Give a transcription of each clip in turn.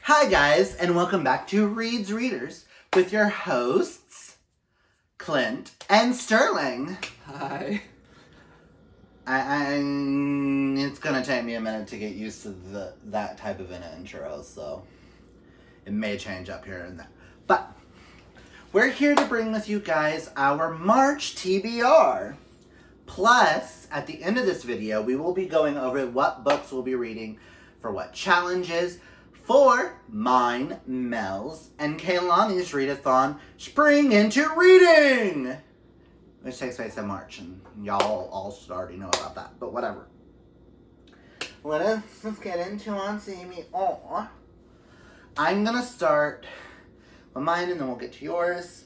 Hi guys, and welcome back to Reads Readers with your hosts, Clint and Sterling. Hi. It's gonna take me a minute to get used to that type of an intro, so it may change up here and there. But we're here to bring with you guys our March TBR. Plus, at the end of this video, we will be going over what books we'll be reading for what challenges for mine, Mel's, and Kaylani's Read-A-thon Spring Into Reading! Which takes place in March, and y'all all should already know about that, but whatever. Let's get into on TBR. I'm gonna start with mine, and then we'll get to yours,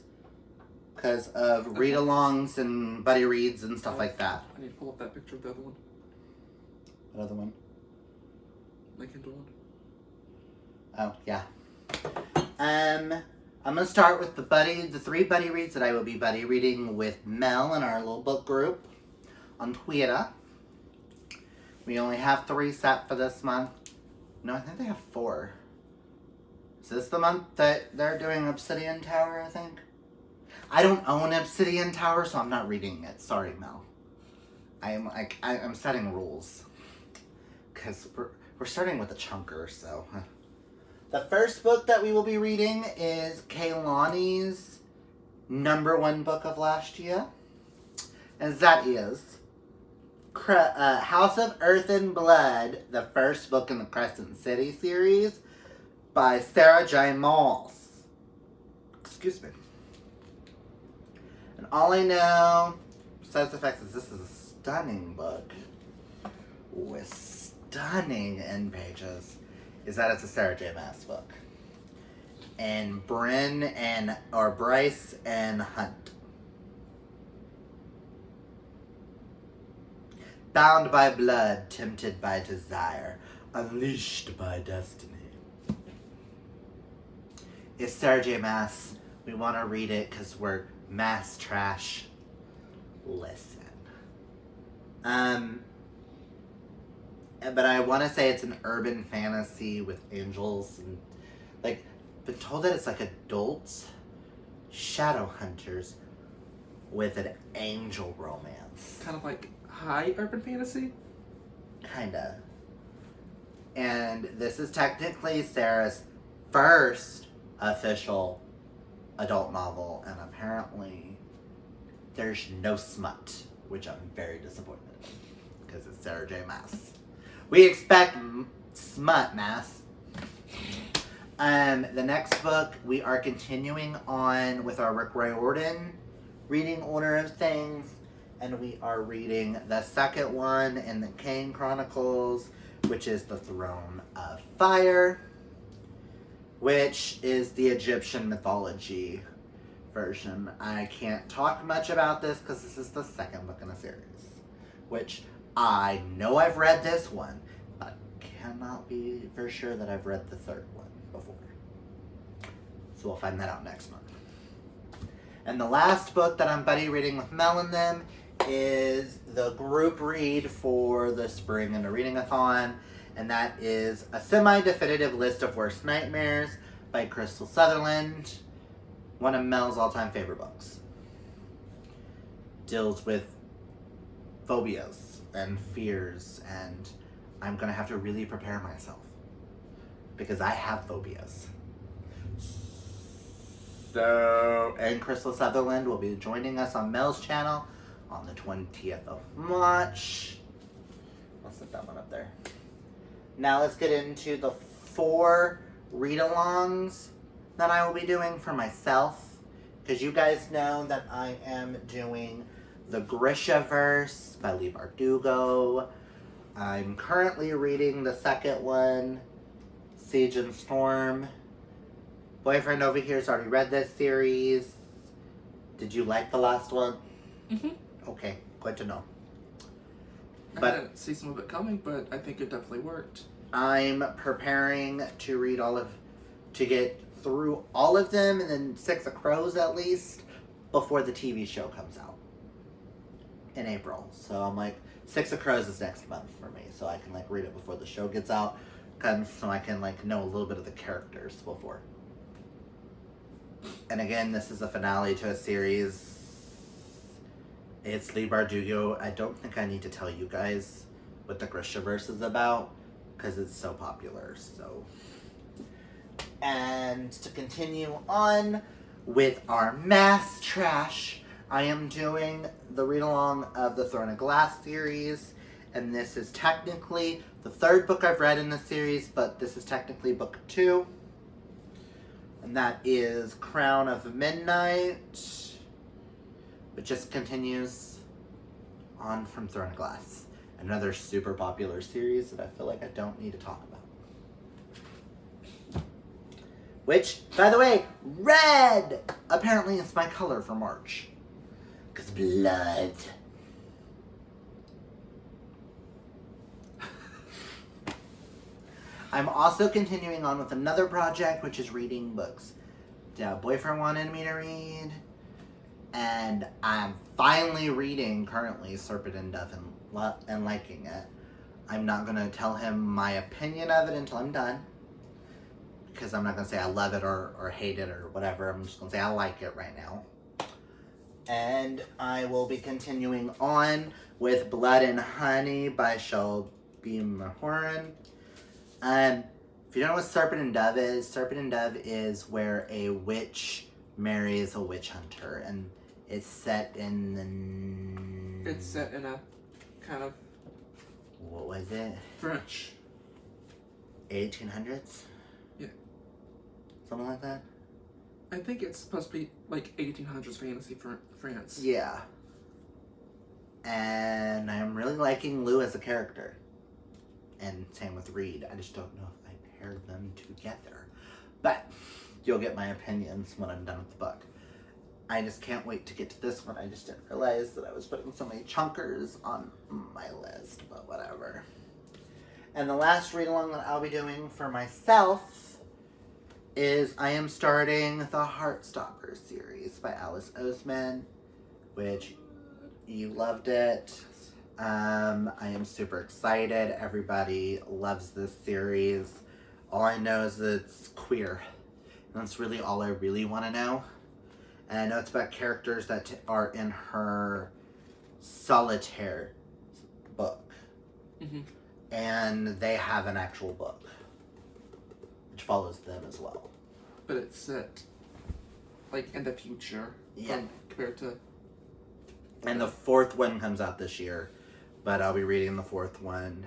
because of read-alongs and buddy reads and stuff like that. I need to pull up that picture of the other one. What other one? My Kindle one. Oh, yeah. I'm gonna start with the three buddy reads that I will be buddy reading with Mel in our little book group on Twitter. We only have 3 set for this month. No, I think they have 4. Is this the month that they're doing Obsidian Tower, I think? I don't own Obsidian Tower, so I'm not reading it. Sorry, Mel. I'm setting rules. Because we're starting with a chunker, so... The first book that we will be reading is Kaylani's #1 book of last year. And that is House of Earth and Blood, the first book in the Crescent City series by Sarah J. Maas. Excuse me. And all I know, besides the fact that this is a stunning book with stunning end pages, is that it's a Sarah J. Maas book. And Bryce and Hunt. Bound by blood, tempted by desire, unleashed by destiny. It's Sarah J. Maas. We want to read it because we're mass trash. Listen. But I want to say it's an urban fantasy with angels and, been told that it's like adults, shadow hunters with an angel romance. Kind of like high urban fantasy? Kinda. And this is technically Sarah's first official adult novel, and apparently there's no smut, which I'm very disappointed in, because it's Sarah J. Maas. We expect smut, Maas. The next book, we are continuing on with our Rick Riordan reading order of things, and we are reading the second one in the Kane Chronicles, which is The Throne of Fire, which is the Egyptian mythology version. I can't talk much about this because this is the second book in the series, which I know I've read this one, but cannot be for sure that I've read the third one before. So we'll find that out next month. And the last book that I'm buddy reading with Mel and them is the group read for the Spring Into Readingathon, and that is A Semi-Definitive List of Worst Nightmares by Crystal Sutherland, one of Mel's all-time favorite books. Deals with phobias and fears, and I'm gonna have to really prepare myself because I have phobias. So, and Crystal Sutherland will be joining us on Mel's channel on the 20th of March. I'll set that one up there. Now let's get into the 4 read-alongs that I will be doing for myself, because you guys know that I am doing the Grishaverse by Lee Bardugo. I'm currently reading the second one, Siege and Storm. Boyfriend over here has already read this series. Did you like the last one? Mm-hmm. Okay, good to know. I didn't see some of it coming, but I think it definitely worked. I'm preparing to get through all of them, and then 6 of Crows at least, before the TV show comes out in April. So I'm like, 6 of Crows is next month for me, so I can read it before the show gets out. so I can like know a little bit of the characters before. And again, this is a finale to a series. It's Lee Bardugo. I don't think I need to tell you guys what the Grishaverse is about because it's so popular. So, and to continue on with our mass trash, I am doing the read-along of the Throne of Glass series, and this is technically the third book I've read in the series, but this is technically book 2, and that is Crown of Midnight, which just continues on from Throne of Glass, another super popular series that I feel like I don't need to talk about. Which, by the way, red apparently is my color for March. 'Cause blood. I'm also continuing on with another project, which is reading books that boyfriend wanted me to read. And I'm finally reading currently Serpent and Dove and liking it. I'm not going to tell him my opinion of it until I'm done. Because I'm not going to say I love it or hate it or whatever. I'm just going to say I like it right now. And I will be continuing on with Blood and Honey by Shelby Mahoran. If you don't know what Serpent and Dove is where a witch marries a witch hunter. And it's set in It's set in a kind of... What was it? French. 1800s? Yeah. Something like that? I think it's supposed to be like 1800s fantasy France. Yeah. And I'm really liking Lou as a character. And same with Reed. I just don't know if I paired them together. But you'll get my opinions when I'm done with the book. I just can't wait to get to this one. I just didn't realize that I was putting so many chunkers on my list, but whatever. And the last read-along that I'll be doing for myself is I am starting the Heartstopper series by Alice Oseman, which you loved it. I am super excited. Everybody loves this series. All I know is that it's queer. And that's really all I really want to know. And I know it's about characters that are in her Solitaire book. Mm-hmm. And they have an actual book, which follows them as well. But it's set, like, in the future. Yeah. Compared to... And the 4th one comes out this year. But I'll be reading the 4th one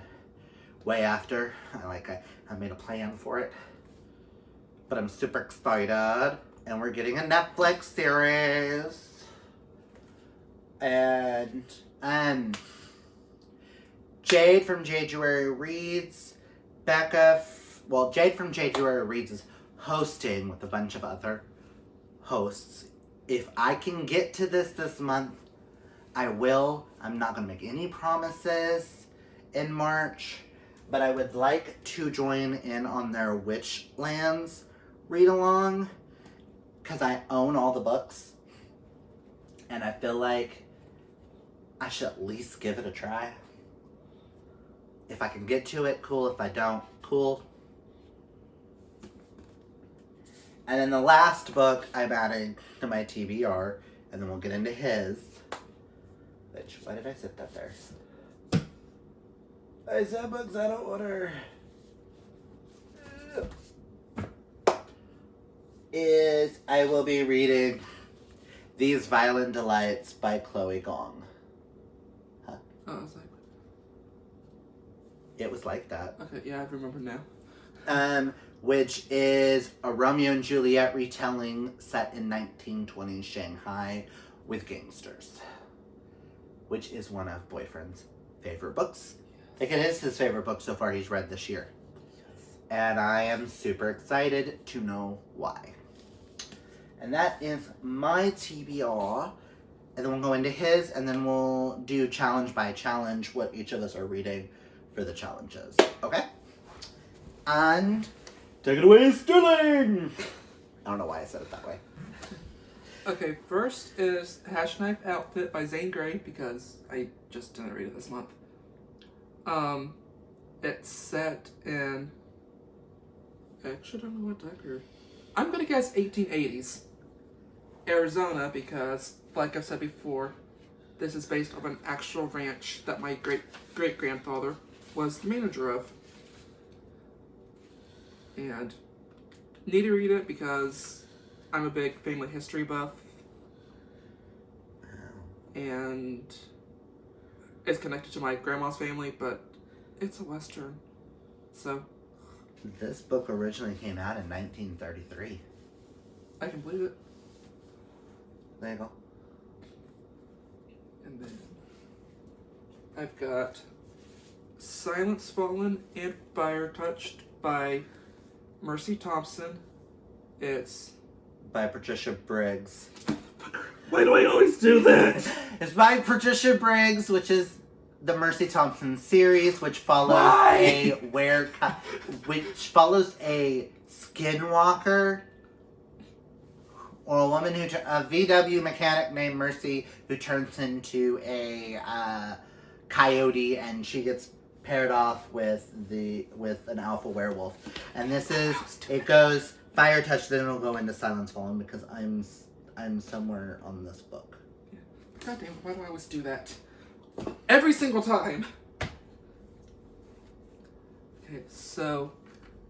way after. I made a plan for it. But I'm super excited. And we're getting a Netflix series. And, Jade from January Reads. Jade from January Reads is hosting with a bunch of other hosts. If I can get to this month, I will. I'm not going to make any promises in March. But I would like to join in on their Witchlands read-along. Because I own all the books. And I feel like I should at least give it a try. If I can get to it, cool. If I don't, cool. And then the last book I'm adding to my TBR. And then we'll get into his. Which, why did I sit that there? I said books out of order. I will be reading These Violent Delights by Chloe Gong. Huh? Oh, I was like... It was like that. Okay, yeah, I remember now. Which is a Romeo and Juliet retelling set in 1920s Shanghai with gangsters. Which is one of Boyfriend's favorite books. Like, it is his favorite book so far he's read this year. And I am super excited to know why. And that is my TBR. And then we'll go into his, and then we'll do challenge by challenge what each of us are reading for the challenges. Okay? And take it away, Sterling! I don't know why I said it that way. Okay, first is Hash Knife Outfit by Zane Grey, because I just didn't read it this month. It's set in I actually don't know what decade. I'm gonna guess 1880s. Arizona, because, like I've said before, this is based on an actual ranch that my great-grandfather was the manager of. And need to read it because I'm a big family history buff. And it's connected to my grandma's family, but it's a Western. So. This book originally came out in 1933. I can believe it. There you go. And then I've got Silence Fallen and Fire Touched by Mercy Thompson. It's by Patricia Briggs. Why do I always do that? It's by Patricia Briggs, which is the Mercy Thompson series, which follows a skinwalker, or a woman a VW mechanic named Mercy who turns into a coyote, and she gets paired off with an alpha werewolf. And it goes Fire Touch, then it'll go into Silence Fallen because I'm somewhere on this book. God damn it, why do I always do that? Every single time! Okay, so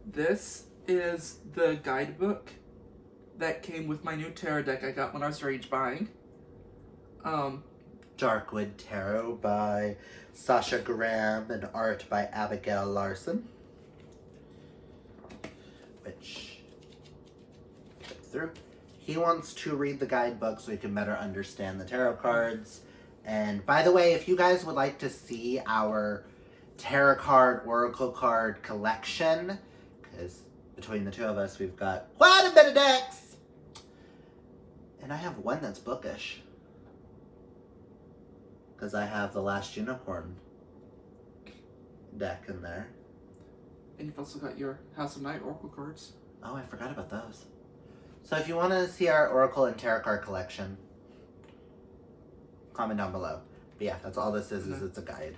this is the guidebook that came with my new tarot deck I got when I was rage buying. Darkwood Tarot by Sasha Graham and art by Abigail Larson. Which, through. He wants to read the guidebook so he can better understand the tarot cards. And by the way, if you guys would like to see our tarot card, oracle card collection, because between the two of us, we've got quite a bit of decks. And I have one that's bookish. Because I have the Last Unicorn deck in there. And you've also got your House of Night oracle cards. Oh, I forgot about those. So if you want to see our oracle and tarot card collection, comment down below. But yeah, that's all this is it's a guide.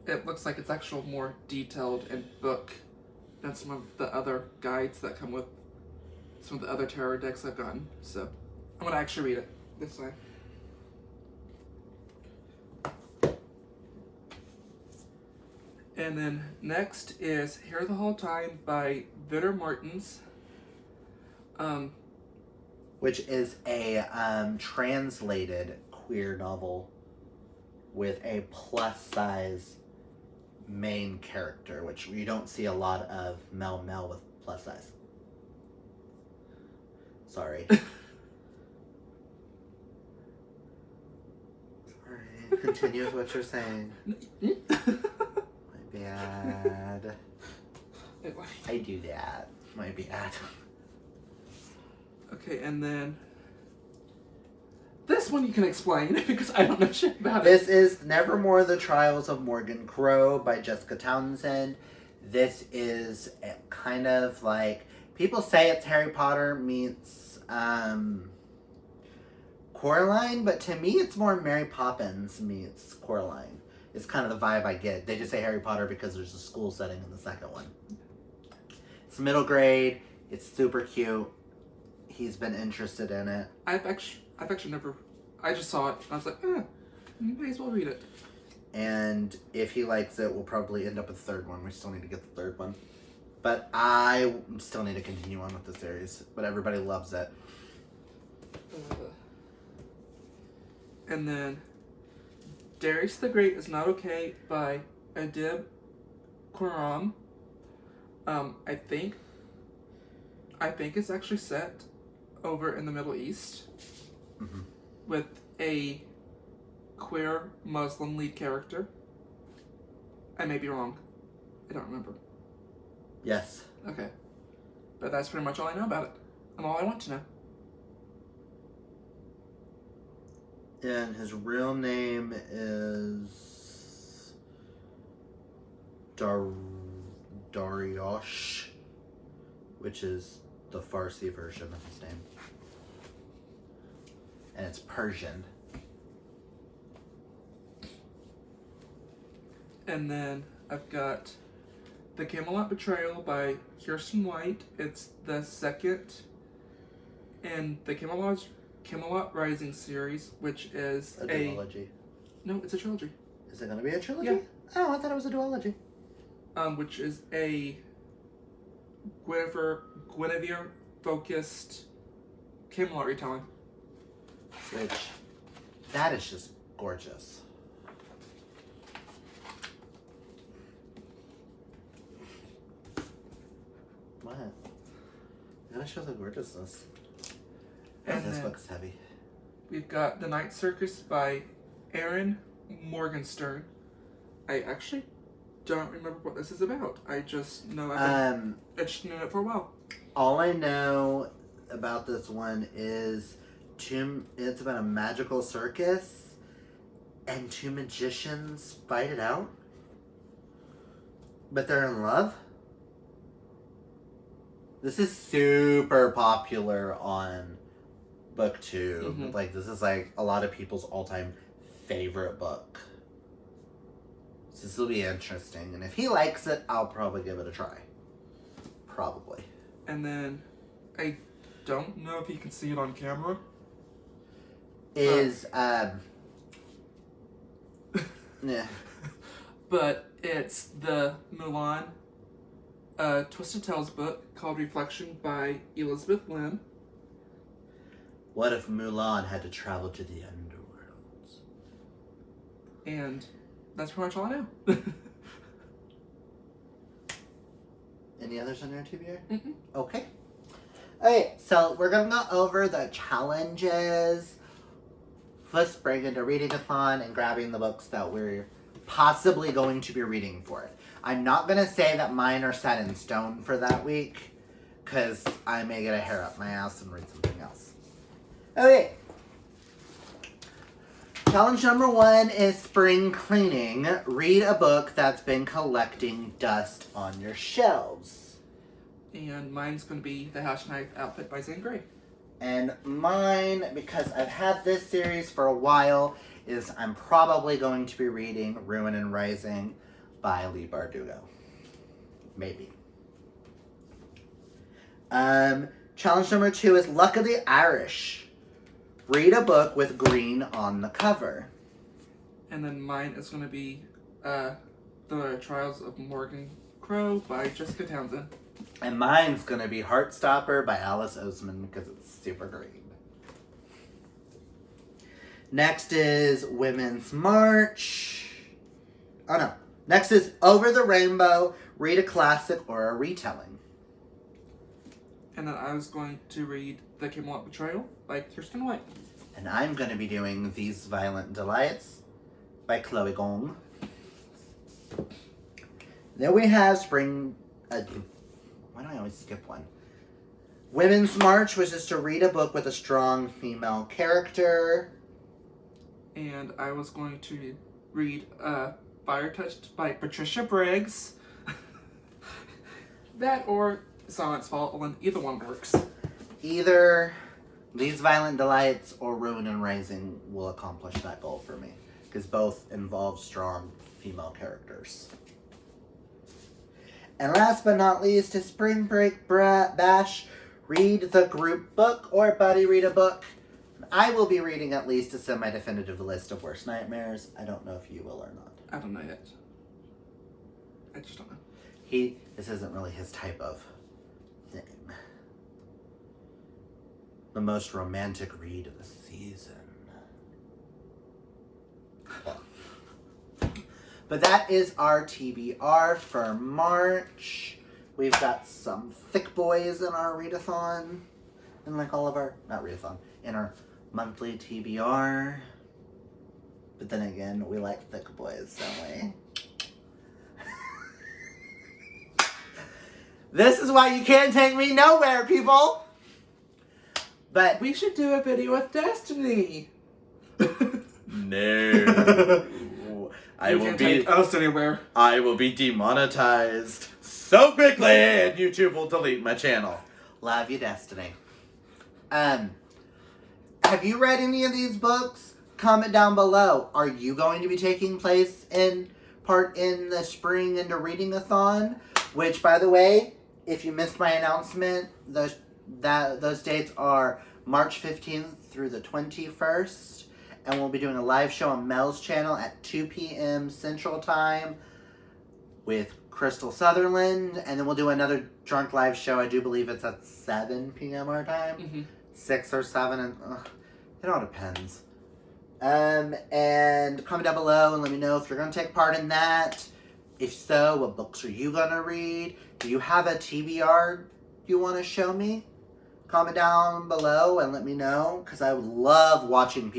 It looks like it's actual more detailed and book than some of the other guides that come with some of the other tarot decks I've gotten. So I'm going to actually read it this time. And then next is Here the Whole Time by Vitter Martens. Which is a translated queer novel with a plus-size main character, which you don't see a lot of Mel with plus size. Sorry. Sorry. Continue with what you're saying. My bad. I do that. My bad. Okay, and then this one you can explain because I don't know shit about it. This is Nevermore: The Trials of Morgan Crow by Jessica Townsend. This is kind of like, people say it's Harry Potter meets Coraline, but to me it's more Mary Poppins meets Coraline. It's kind of the vibe I get. They just say Harry Potter because there's a school setting in the second one. It's middle grade. It's super cute. He's been interested in it. I've actually never. I just saw it and I was like, you may as well read it. And if he likes it, we'll probably end up with the third one. We still need to get the third one. But I still need to continue on with the series. But everybody loves it. And then Darius the Great is Not Okay by Adib Khorram. I think it's actually set over in the Middle East with a queer Muslim lead character. I may be wrong. I don't remember. Yes. Okay. But that's pretty much all I know about it. And all I want to know. And his real name is Dariosh, which is the Farsi version of his name. And it's Persian. And then I've got The Camelot Betrayal by Kirsten White. It's the second in the Camelot Rising series, which is A duology. No, it's a trilogy. Is it going to be a trilogy? Yeah. Oh, I thought it was a duology. Which is a Guinevere-focused Camelot retelling. Which, that is just gorgeous. What? You gotta show the gorgeousness. And This then book's heavy. we've got The Night Circus by Erin Morgenstern. I actually don't remember what this is about. I just know I've been interested in it for a while. All I know about this one is it's about a magical circus and two magicians fight it out. But they're in love. This is super popular on BookTube. Mhm. Like, this is like a lot of people's all-time favorite book. So this will be interesting. And if he likes it, I'll probably give it a try. Probably. And then I don't know if you can see it on camera. Is, yeah. But it's the Mulan Twisted Tales book called Reflection by Elizabeth Lim. What if Mulan had to travel to the underworld? And that's pretty much all I know. Any others on your TBR? Mm-mm. Okay. Okay, so we're going to go over the challenges for Spring Into Readingathon and grabbing the books that we're possibly going to be reading for it. I'm not going to say that mine are set in stone for that week, because I may get a hair up my ass and read something else. Okay. Challenge number 1 is spring cleaning. Read a book that's been collecting dust on your shelves. And mine's going to be The Hash Knife Outfit by Zane Grey. And mine, because I've had this series for a while, is I'm probably going to be reading Ruin and Rising by Leigh Bardugo. Maybe. Challenge number 2 is Luck of the Irish. Read a book with green on the cover. And then mine is going to be The Trials of Morgan Crow by Jessica Townsend. And mine's going to be Heartstopper by Alice Oseman because it's super green. Next is Women's March. Oh no. Next is Over the Rainbow. Read a classic or a retelling. And then I was going to read The Camelot Betrayal by Kirsten White. And I'm going to be doing These Violent Delights by Chloe Gong. Then we have Spring... why do I always skip one? Women's March, which is to read a book with a strong female character. And I was going to read Fire Touched by Patricia Briggs. That or Silence Fallen. Either one works. Either These Violent Delights or Ruin and Rising will accomplish that goal for me. Because both involve strong female characters. And last but not least is Spring Break Bash. Read the group book or buddy read a book. I will be reading at least a semi-definitive list of Worst Nightmares. I don't know if you will or not. I don't know yet. I just don't know. This isn't really his type of thing. The most romantic read of the season. Well. But that is our TBR for March. We've got some thick boys in our readathon. And like all of our, not readathon, in our monthly TBR. But then again, we like thick boys, don't we? This is why you can't take me nowhere, people! But we should do a video with Destiny! No. You can't take us anywhere. I will be demonetized so quickly, and YouTube will delete my channel. Love you, Destiny. Have you read any of these books? Comment down below. Are you going to be taking part in the Spring Into Readingathon? Which, by the way, if you missed my announcement, those dates are March 15th through the 21st. And we'll be doing a live show on Mel's channel at 2 p.m. Central Time with Crystal Sutherland. And then we'll do another drunk live show. I do believe it's at 7 p.m. our time. Mm-hmm. 6 or 7. And it all depends. And comment down below and let me know if you're going to take part in that. If so, what books are you going to read? Do you have a TBR you want to show me? Comment down below and let me know, because I would love watching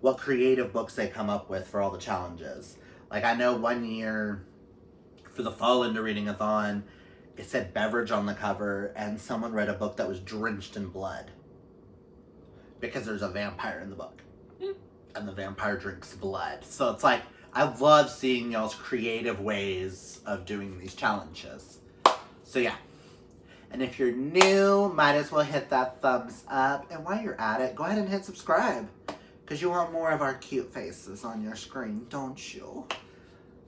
what creative books they come up with for all the challenges. Like, I know one year for the Fall Into Reading-A-thon, it said beverage on the cover, and someone read a book that was drenched in blood because there's a vampire in the book. And the vampire drinks blood. So it's like, I love seeing y'all's creative ways of doing these challenges. So yeah. And if you're new, might as well hit that thumbs up. And while you're at it, go ahead and hit subscribe. Because you want more of our cute faces on your screen, don't you?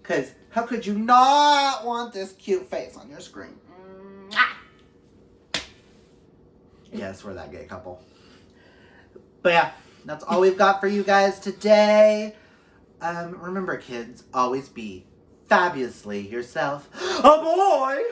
Because how could you not want this cute face on your screen? Yes, we're that gay couple. But yeah. That's all we've got for you guys today. Remember, kids, always be fabulously yourself. A boy!